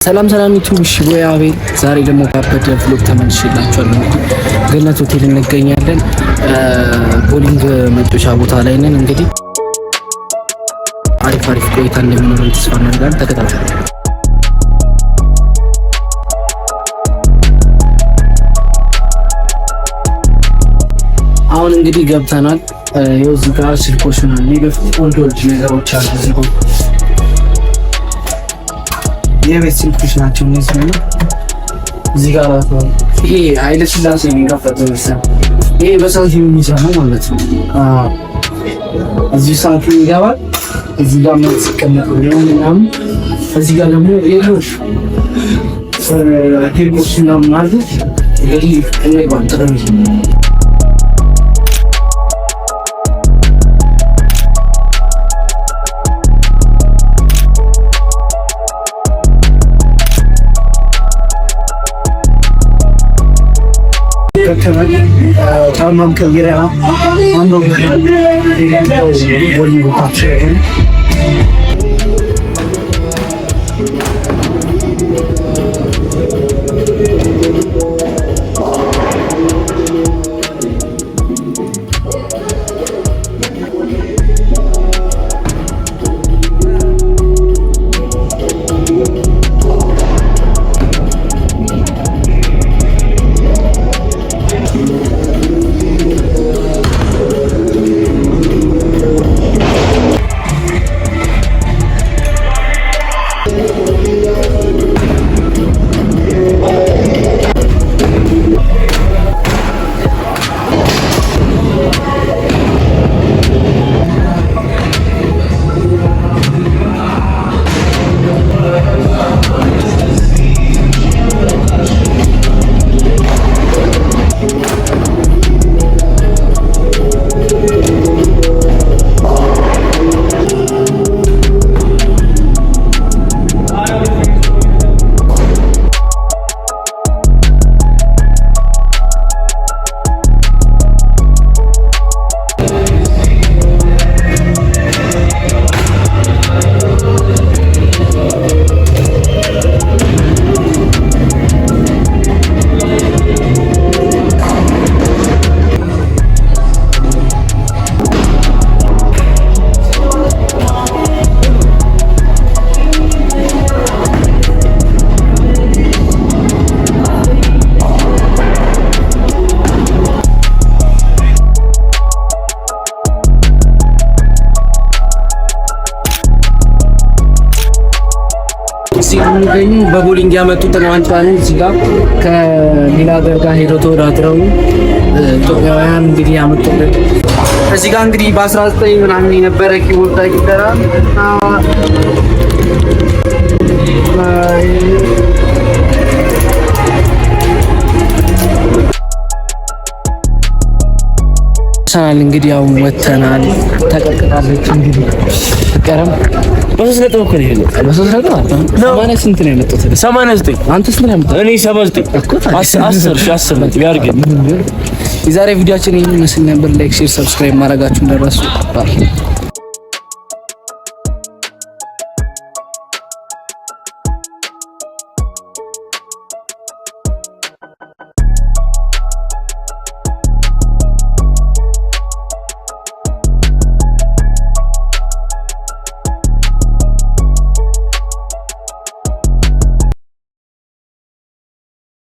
ሰላም ዩቲዩብ ሽቦያ አቤል ዛሬ ደግሞ ካበደ ፍሎግ ተመልሼላችኋለሁ። ገነት ሆቴል እንገኛለን። ቦሊንግ መጫወቻ ቦታ ላይ ነን። እንግዲህ አሪፍ ቆይታ እንደሚኖረን ተስፋ እናደርጋለን። ተከታተሉ። አሁን እንግዲህ ገብተናል። ይኸው እዚህ ጋር ስልኮች ነው በፊት ወልድ ነገሮች አሉ እዚህ ጋር የቤት ስልኮች ናቸው እነዚህ ነው። እዚህ ጋር ነው ይሄ ኃይለ ሥላሴ የሚከፈተው መሰለኝ። ይሄ በሰዓት የሚሰራው ማለት ነው። እዚህ ሰዓት ይገባል። እዚህ ጋር ነው ሲቀመጠው ነው ምናምን። እዚህ ጋር ደግሞ ሌሎች ቴሌቪዥን ምናምን ማለት እንግዲህ እኔ ባንጠረም ጫማም ቀይረና አንዱ ቦሊንግ ታችሁን ሲገኙ በቦሊንግ ያመጡትን ዋንጫ ነው። እዚህ ጋር ከሌላ ሀገር ጋር ሄዶ ተወዳድረው ኢትዮጵያውያን እንግዲህ ያመጡልን። እዚህ ጋር እንግዲህ በ19 ምናምን የነበረ ኪቦርድ ይቀራል። ሰናል እንግዲህ ያው ወተናል። ተቀጥቅጣለች እንግዲህ ተቀረም በሶስት ነጥብ እኮ ነው ይሄ። በሶስት ነጥብ ሰማንያ ስንት ነው የመጣው? 89 አንተ ስንት ነው የመጣው? እኔ 79 10 ነጥብ ያርገኝ። የዛሬ ቪዲዮአችን ይሄን ይመስል ነበር። ላይክ፣ ሼር፣ ሰብስክራይብ ማድረጋችሁን እንዳትረሱ።